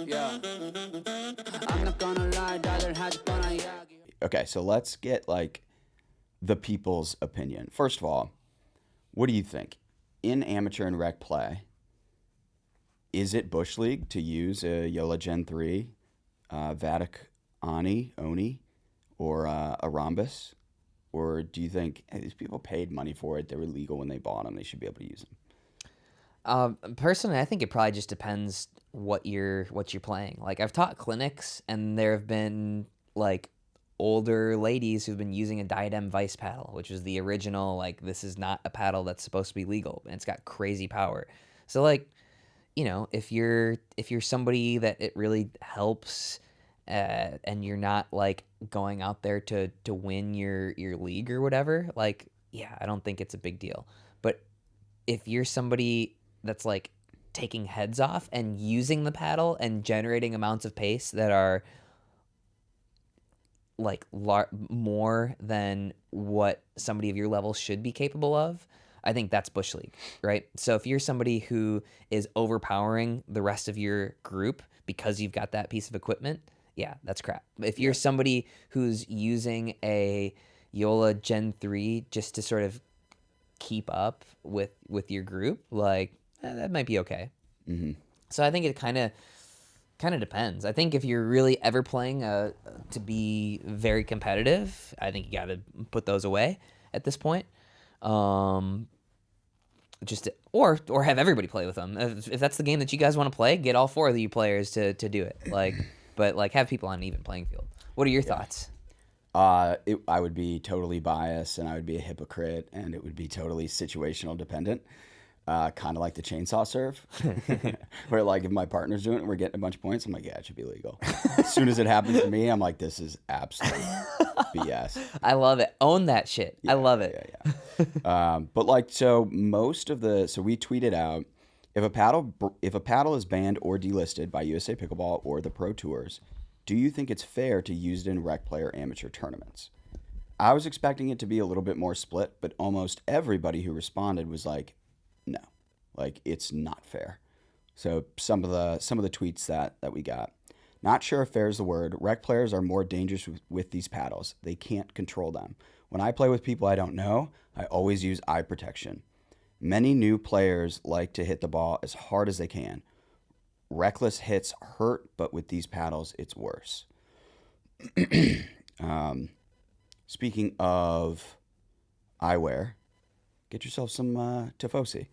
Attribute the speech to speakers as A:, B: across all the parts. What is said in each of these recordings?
A: Yeah. I'm not gonna lie, rather had gonna Okay, so let's get like the people's opinion. First of all, what do you think? In amateur and rec play, is it Bush League to use a Yola Gen 3, Vatic Oni, or a Rhombus? Or do you think hey, these people paid money for it? They were legal when they bought them. They should be able to use them.
B: Personally, I think it probably just depends what you're playing. Like I've taught clinics, and there have been like older ladies who've been using a Diadem Vice paddle, which was the original. Like this is not a paddle that's supposed to be legal, and it's got crazy power. So like, you know, if you're somebody that it really helps, and you're not like going out there to win your league or whatever, like yeah, I don't think it's a big deal. But if you're somebody that's like taking heads off and using the paddle and generating amounts of pace that are like more than what somebody of your level should be capable of, I think that's Bush League, right? So if you're somebody who is overpowering the rest of your group because you've got that piece of equipment, yeah, that's crap. If you're somebody who's using a Yola Gen 3 just to sort of keep up with your group, like that might be okay.
A: Mm-hmm.
B: So I think it kind of depends. I think if you're really ever playing to be very competitive, I think you got to put those away at this point. Or have everybody play with them. If that's the game that you guys want to play, get all four of you players to do it. Like, but like have people on an even playing field. What are your thoughts?
A: I would be totally biased, and I would be a hypocrite, and it would be totally situational dependent. Kind of like the chainsaw serve, where like if my partner's doing it and we're getting a bunch of points, I'm like, yeah, it should be legal. As soon as it happens to me, I'm like, this is absolute BS.
B: I love it. Own that shit.
A: Yeah,
B: I love it.
A: Yeah. But like, so we tweeted out if a paddle is banned or delisted by USA Pickleball or the Pro Tours, do you think it's fair to use it in rec play or amateur tournaments? I was expecting it to be a little bit more split, but almost everybody who responded was like, no, like it's not fair. So some of the tweets that we got. Not sure if fair is the word. Rec players are more dangerous with these paddles. They can't control them. When I play with people I don't know, I always use eye protection. Many new players like to hit the ball as hard as they can. Reckless hits hurt, but with these paddles, it's worse. Speaking of eyewear, get yourself some Tifosi.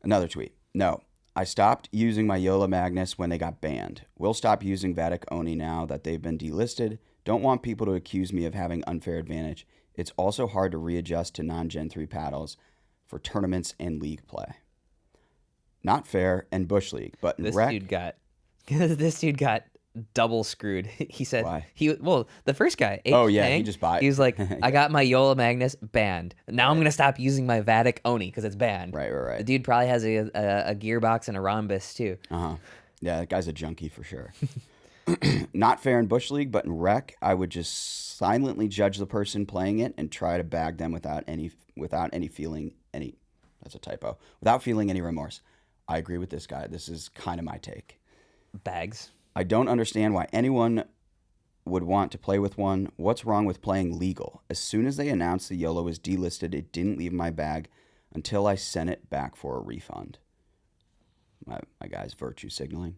A: Another tweet. No, I stopped using my Yola Magnus when they got banned. Will stop using Vatic Oni now that they've been delisted. Don't want people to accuse me of having unfair advantage. It's also hard to readjust to non-Gen 3 paddles for tournaments and league play. Not fair and Bush League, but in rec...
B: This dude got double screwed. He said
A: Why?
B: The first guy.
A: Oh yeah, he just bought.
B: He was like, I got my Yola Magnus banned. Now I'm gonna stop using my Vatic Oni because it's banned.
A: Right.
B: The dude probably has a gearbox and a rhombus too.
A: Yeah, that guy's a junkie for sure. Not fair in Bush League, but in rec, I would just silently judge the person playing it and try to bag them without feeling any remorse. I agree with this guy. This is kind of my take.
B: Bags.
A: I don't understand why anyone would want to play with one. What's wrong with playing legal? As soon as they announced the YOLO was delisted, it didn't leave my bag until I sent it back for a refund. My guy's virtue signaling.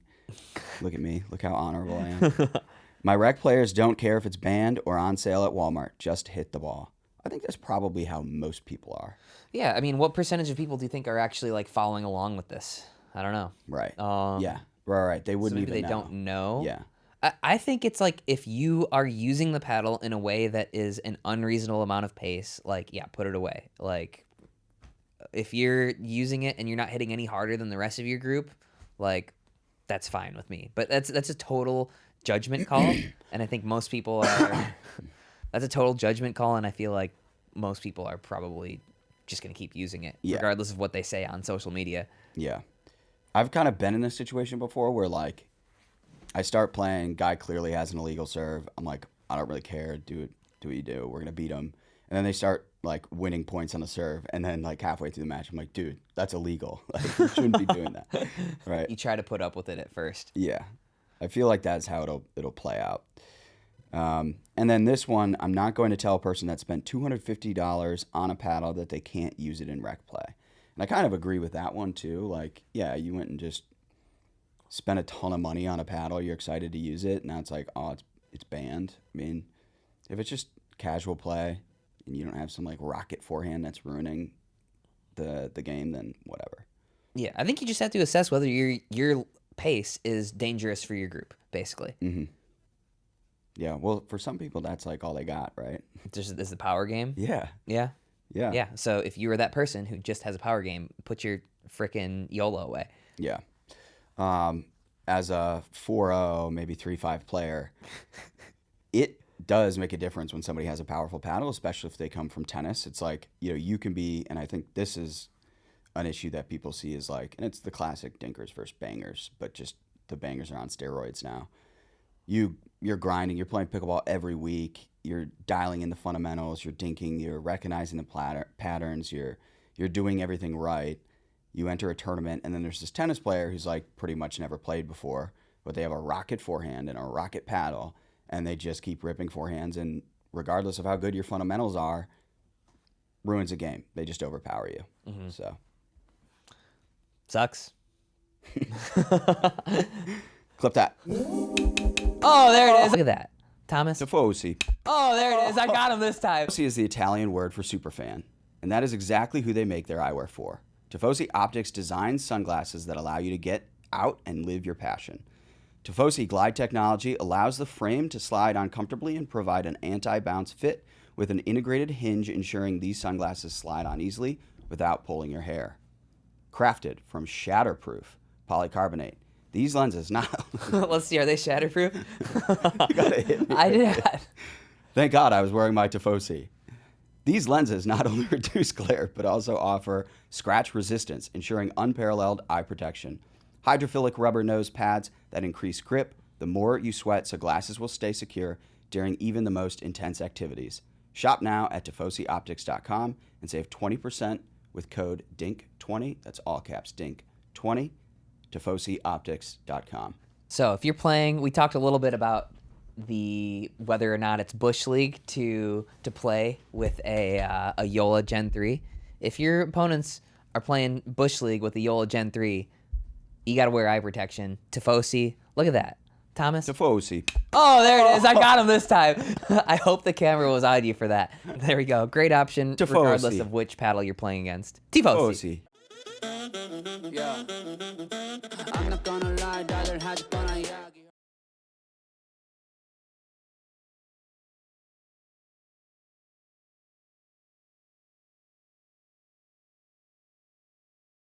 A: Look at me. Look how honorable I am. My rec players don't care if it's banned or on sale at Walmart. Just hit the ball. I think that's probably how most people are.
B: Yeah, I mean, what percentage of people do you think are actually like following along with this? I don't know.
A: Right. Yeah. Right. They wouldn't even know.
B: They don't know.
A: Yeah.
B: I think it's like if you are using the paddle in a way that is an unreasonable amount of pace, like, yeah, put it away. Like, if you're using it and you're not hitting any harder than the rest of your group, like, that's fine with me. But that's a total judgment call, and I think most people are... That's a total judgment call, and I feel like most people are probably just going to keep using it, regardless of what they say on social media.
A: Yeah. I've kind of been in this situation before where, like, I start playing, guy clearly has an illegal serve. I'm like, I don't really care. Do what you do. We're going to beat him. And then they start like winning points on the serve, and then like halfway through the match, I'm like, dude, that's illegal. Like, you shouldn't be doing that, right?
B: You try to put up with it at first.
A: Yeah, I feel like that's how it'll play out. And then this one, I'm not going to tell a person that spent $250 on a paddle that they can't use it in rec play. And I kind of agree with that one too. Like, yeah, you went and just spent a ton of money on a paddle. You're excited to use it. Now it's like, oh, it's banned. I mean, if it's just casual play and you don't have some like rocket forehand that's ruining the game, then whatever.
B: Yeah, I think you just have to assess whether your pace is dangerous for your group, basically.
A: Mm-hmm. Yeah, well, for some people, that's like all they got, right?
B: Just is the power game.
A: Yeah.
B: Yeah.
A: Yeah.
B: Yeah. So if you were that person who just has a power game, put your frickin' YOLO away.
A: Yeah. As a 4-0, maybe 3-5 player, it does make a difference when somebody has a powerful paddle, especially if they come from tennis. It's like, you can be, and I think this is an issue that people see is like, and it's the classic dinkers versus bangers, but just the bangers are on steroids now. You're grinding, you're playing pickleball every week, you're dialing in the fundamentals, you're dinking, you're recognizing the patterns, you're doing everything right. You enter a tournament, and then there's this tennis player who's like pretty much never played before, but they have a rocket forehand and a rocket paddle, and they just keep ripping forehands, and regardless of how good your fundamentals are, ruins a game. They just overpower you. Mm-hmm. So
B: sucks.
A: Clip that.
B: Oh, there it is. Look at that. Thomas.
A: Tifosi.
B: Oh, there it is. I got him this time.
A: Tifosi is the Italian word for superfan, and that is exactly who they make their eyewear for. Tifosi Optics designs sunglasses that allow you to get out and live your passion. Tifosi Glide technology allows the frame to slide on comfortably and provide an anti-bounce fit with an integrated hinge, ensuring these sunglasses slide on easily without pulling your hair. Crafted from shatterproof polycarbonate, these lenses not...
B: Let's see, are they shatterproof?
A: You gotta hit me.
B: I did.
A: Thank God I was wearing my Tifosi. These lenses not only reduce glare, but also offer scratch resistance, ensuring unparalleled eye protection. Hydrophilic rubber nose pads that increase grip the more you sweat, so glasses will stay secure during even the most intense activities. Shop now at TifosiOptics.com and save 20% with code DINK20. That's all caps, DINK20. TifosiOptics.com.
B: So if you're playing, we talked a little bit about whether or not it's Bush League to play with a Yola Gen 3. If your opponents are playing Bush League with a Yola Gen 3, you got to wear eye protection. Tifosi, look at that. Thomas?
A: Tifosi.
B: Oh, there it is. I got him this time. I hope the camera was on you for that. There we go. Great option,
A: Tifosi.
B: Regardless of which paddle you're playing against. Tifosi.
A: Tifosi.
C: Yeah. I'm not gonna lie, darling, had fun, yeah.